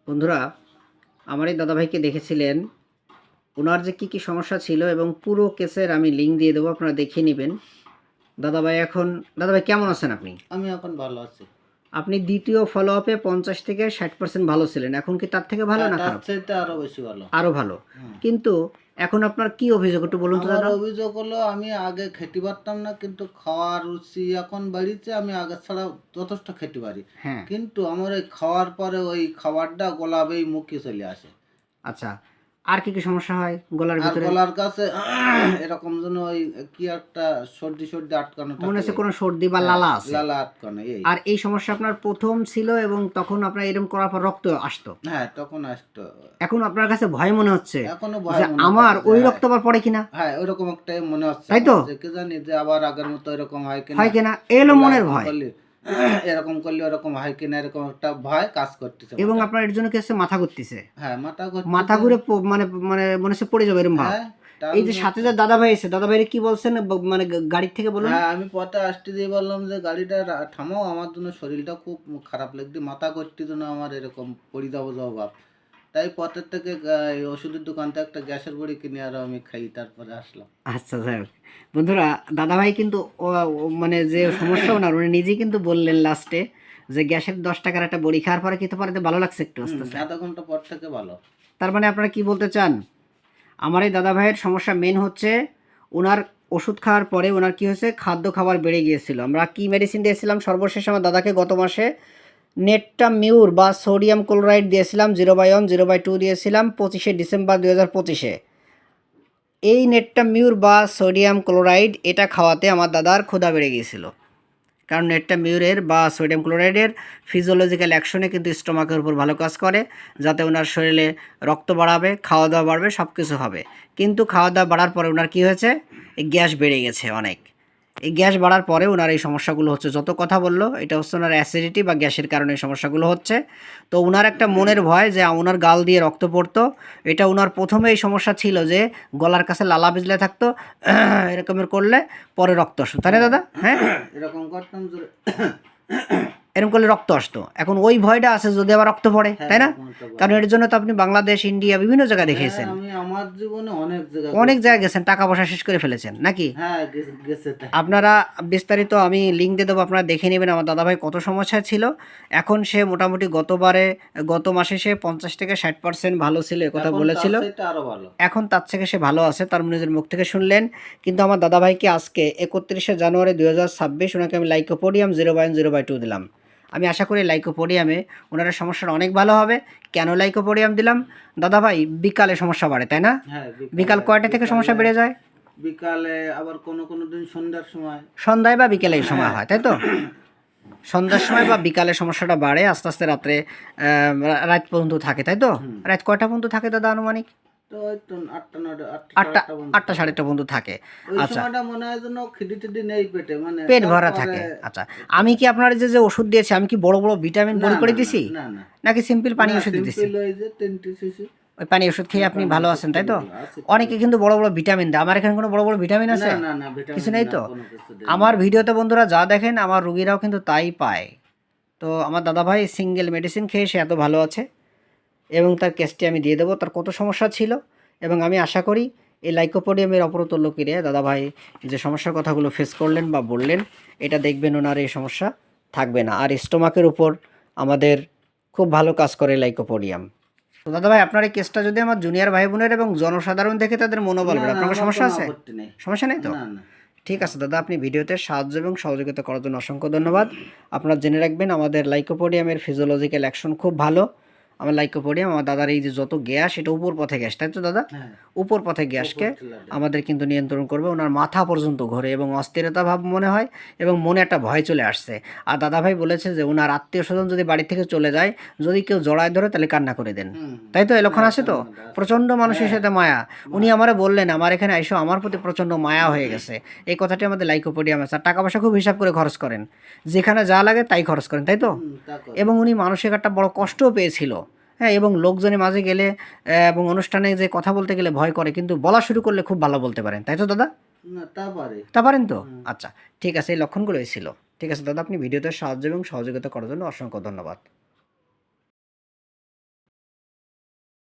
বন্ধুরা, আমার এই দাদাভাইকে দেখেছিলেন। ওনার যে কী কী সমস্যা ছিল এবং পুরো কেসের আমি লিঙ্ক দিয়ে দেবো, আপনারা দেখে নেবেন। দাদাভাই কেমন আছেন আপনি? আমি এখন ভালো আছি। আপনি দ্বিতীয় ফলো আপে 50 থেকে 60% ভালো ছিলেন। এখন কি তার থেকে ভালো না তার খারাপ? চাইতে আরো বেশি ভালো। আরও ভালো। কিন্তু এখন আপনার কি অভিযোগ একটু বলুন তো আমার দাদা। অভিযোগ হলো আমি আগে খেতে পারতাম না, কিন্তু খাওয়ার রুচি এখন বাড়িতে। আমি আগে ছাড়া যথেষ্ট খেতে পারি, হ্যাঁ, কিন্তু আমার ওই খাওয়ার পরে ওই খাবারটা গলাবেই মুখে চলে আসে। আচ্ছা। আর কি কি সমস্যা হয় গলার আর ভিতরে? গলার কাছে এরকম যেন ওই কি একটা সর্দি সর্দি আটকানো মনে থাকে, হচ্ছে কোনো সর্দি বা হ্যাঁ, লালা আছে। লালা আটকানো এই। আর এই সমস্যা আপনার প্রথম ছিল এবং তখন আপনার এরকম করার পর রক্ত আসতো। হ্যাঁ, তখন আসতো। এখন আপনার কাছে ভয় মনে হচ্ছে এখনো ভয় যে মনে আমার করে যে ওই হ্যাঁ, রক্ত আবার পড়ে কিনা, হ্যাঁ ওইরকম একটা মনে হচ্ছে তাই তো? আমার, যে কি জানি যে আবার আগের মতো এরকম হয় কিনা, হয় কিনা এলো বলে মনের এরকম ভয়। করলে এরকম করলে ওরকম হয় কিনা, এরকম একটা ভয় কাজ করতেছে এবং মাথায়। আপনার এর জন্য কি হচ্ছে মাথা ঘুরতেছে, হ্যাঁ, মাথা মাথা ঘুরতেছে। ঘুরে মানে মানে মনে হচ্ছে পড়ে যাবে এরকম ভাব। হ্যাঁ, এই যে সাথে যে দাদা ভাই এসে, দাদা ভাইয়ের কি বলছেন মানে গাড়ির থেকে বলুন। হ্যাঁ, আমি পথে আসতে দিয়ে বললাম যে গাড়িটা থামাও, আমার জন্য শরীরটা খুব খারাপ লাগছে, মাথা করতে জন্য আমার এরকম পড়ে যাবো যাবো ভাব। তাই পথের থেকে এই ওষুধের দোকান থেকে একটা গ্যাসের বড়ি কিনে আরো আমি খাই, তারপরে আসলাম। আচ্ছা যাই হোক। বন্ধুরা, দাদা ভাই কিন্তু মানে যে সমস্যা ওনার উনি নিজেই কিন্তু বললেন লাস্টে যে গ্যাসের 10 টাকার একটা বড়ি খাওয়ার পরে খেতে পারে ভালো লাগছে একটু আস্তে আস্তে। আধা ঘন্টা পর থেকে ভালো। তার মানে আপনারা কি বলতে চান? আমার এই দাদা ভাইয়ের সমস্যা মেন হচ্ছে ওনার ওষুধ খাওয়ার পরে ওনার কি হয়েছে, খাদ্য খাবার বেড়ে গিয়েছিল। আমরা কি মেডিসিন দিয়েছিলাম সর্বশেষ আমার দাদাকে গত মাসে? নেটটা মিউর বা সোডিয়াম ক্লোরাইড দিয়েছিলাম 0/1 0/2 দিয়েছিলাম 25শে ডিসেম্বর 2025-এ। এই নেটটা মিউর বা সোডিয়াম ক্লোরাইড এটা খাওয়াতে আমার দাদার ক্ষুধা বেড়ে গিয়েছিল। কারণ নেটটা মিউরের বা সোডিয়াম ক্লোরাইডের ফিজিওলজিক্যাল অ্যাকশনে কিন্তু স্টোমাকের উপর ভালো কাজ করে, যাতে ওনার শরীরে রক্ত বাড়াবে, খাওয়া দাওয়া বাড়বে, সব কিছু হবে। কিন্তু খাওয়া দাওয়া বাড়ার পরে ওনার কী হয়েছে, এই গ্যাস বেড়ে গেছে অনেক। এই গ্যাস বাড়ার পরে ওনার এই সমস্যাগুলো হচ্ছে। যত কথা বললো এটা হচ্ছে ওনার অ্যাসিডিটি বা গ্যাসের কারণে এই সমস্যাগুলো হচ্ছে। তো ওনার একটা মনের ভয় যে ওনার গাল দিয়ে রক্ত পড়তো। এটা ওনার প্রথমে এই সমস্যা ছিল যে গলার কাছে লালা বিজলে থাকতো, এরকমের করলে পরে রক্ত আসতো, তাই না দাদা? হ্যাঁ, এরকম করতাম যে এরকম করলে রক্ত আসতো। এখন ওই ভয়টা আছে যদি আবার রক্ত পড়ে, হ্যাঁ, তাই না? এরকম একটা কারণ এর জন্য তো আপনি বাংলাদেশ, ইন্ডিয়া বিভিন্ন জায়গায় হ্যাঁ, দেখিয়েছেন, আমি আমার জীবনে অনেক জায়গা অনেক ঘুরছি। জায়গায় গেছেন, টাকা পয়সা শেষ করে ফেলেছেন নাকি? হ্যাঁ, গেছে তাই। আপনারা বিস্তারিত আমি লিঙ্ক দিয়ে দেবো, আপনারা দেখে নেবেন আমার দাদাভাই কত সমস্যায় ছিল। এখন সে মোটামুটি গত মাসে সে 50 থেকে 60% ভালো ছিল, একথা এখন তার বলেছিল। চাইতে আরো ভালো। এখন তার থেকে সে ভালো আছে, তার নিজের মুখ থেকে শুনলেন। কিন্তু আমার দাদাভাইকে আজকে 31শে জানুয়ারি 2026 ওনাকে আমি লাইকোপোডিয়াম 0/1 0/2 দিলাম। আমি আশা করি লাইকোপোডিয়ামে ওনার সমস্যাটা অনেক ভালো হবে। কেন লাইকোপোডিয়াম দিলাম? দাদাভাই বিকালে সমস্যা বাড়ে, তাই না? হ্যাঁ, বিকাল কয়টা থেকে সমস্যা বেড়ে যায়? বিকালে আবার কোনো দিন সন্ধ্যার সময়। সন্ধ্যায় বা বিকেলে এই সময় হয়, তাই তো? সন্ধ্যার সময় বা বিকালে সমস্যাটা বাড়ে, আস্তে আস্তে রাত্রে রাত পর্যন্ত থাকে, তাই তো? রাত কয়টা পর্যন্ত থাকে দাদা আনুমানিক? তো ওই তো 8টা 9টা 8টা 8টা পর্যন্ত 8টা 8:30 পর্যন্ত থাকে। ওই আচ্ছা, সময়টা মনে হয় যেন খিদি টিদি নেই পেটে, মানে পেট ভরা তারপরে থাকে। আচ্ছা, আমি কি আপনার যে ওষুধ দিয়েছি আমি কি বড় বড় ভিটামিন না বড়ি করে না না দিছি, না না নাকি সিম্পল পানি না, ওষুধ দিতেছি? সিম্পল ওই যে 10 সিসি। ওই পানি ওষুধ খেয়ে আপনি পানি ভালো ওষুধ আছেন, তাই তো? খেয়ে আছে। অনেকে কিন্তু বড় বড় ভিটামিন দেয়, আমার এখানে কোনো বড় বড় ভিটামিন না আছে? না না, কিছু ভিটামিন নেই না, তো। কোনো কিছু দেয় আমার ভিডিওতে বন্ধুরা যা দেখেন আমার রুগীরাও কিন্তু তাই পায়। তো আমার দাদাভাই সিঙ্গেল মেডিসিন খেয়ে সে এত ভালো আছে, এবং তার কেসটি আমি দিয়ে দেবো, তার কত সমস্যা ছিল। এবং আমি আশা করি এই লাইকোপোডিয়ামের অপরতল্য কিরে দাদাভাই যে সমস্যার কথাগুলো ফেস করলেন বা বললেন, এটা দেখবেন ওনার এই সমস্যা থাকবে না। আর স্টোমাকের উপর আমাদের খুব ভালো কাজ করে লাইকোপোডিয়াম। তো দাদাভাই আপনার এই কেসটা যদি আমার জুনিয়র ভাই বোনের এবং জনসাধারণ দেখে তাদের মনোবল না বাড়ে, না, আপনার আমার সমস্যা কোনো আছে? আপত্তি নেই। সমস্যা নেই তো? না না। ঠিক আছে দাদা, আপনি ভিডিওতে সাহায্য এবং সহযোগিতা করার জন্য অসংখ্য ধন্যবাদ। আপনারা জেনে রাখবেন আমাদের লাইকোপোডিয়ামের ফিজিওলজিক্যাল অ্যাকশন খুব ভালো। আমার লাইকোপোডিয়াম আমার দাদার এই যে যত গ্যাস, এটা উপর পথে গ্যাস, তাই তো দাদা? হ্যাঁ, উপর পথে গ্যাসকে আমাদের কিন্তু নিয়ন্ত্রণ করবে। ওনার মাথা পর্যন্ত ঘোরে এবং অস্থিরতা ভাব মনে হয় এবং মনে একটা ভয় চলে আসছে। আর দাদাভাই বলেছে যে ওনার আত্মীয় স্বজন যদি বাড়ি থেকে চলে যায়, যদি কেউ জড়ায় ধরে তাহলে কান্না করে দেন, তাই তো? এই লক্ষণ আছে তো? প্রচণ্ড মানুষের সাথে মায়া। উনি আমারে বললেন আমার এখানে আইসো আমার প্রতি প্রচণ্ড মায়া হয়ে গেছে। এই কথাটি আমাদের লাইকোপোডিয়াম আছে। আর টাকা পয়সা খুব হিসাব করে খরচ করেন, যেখানে যা লাগে তাই খরচ করেন, তাই তো? তা করে। এবং উনি মানসিক একটা বড় কষ্টও পেয়েছিল। হ্যাঁ, এবং লোকজনের মাঝে গেলে এবং অনুষ্ঠানে যে কথা বলতে গেলে ভয় করে, কিন্তু বলা শুরু করলে খুব ভালো বলতে পারেন, তাই তো দাদা? না, তা পারে। তা পারেন তো? আচ্ছা, ঠিক আছে, এই লক্ষণগুলোই ছিল। ঠিক আছে দাদা, আপনি ভিডিওতে সাহায্য এবং সহযোগিতা করার জন্য অসংখ্য ধন্যবাদ।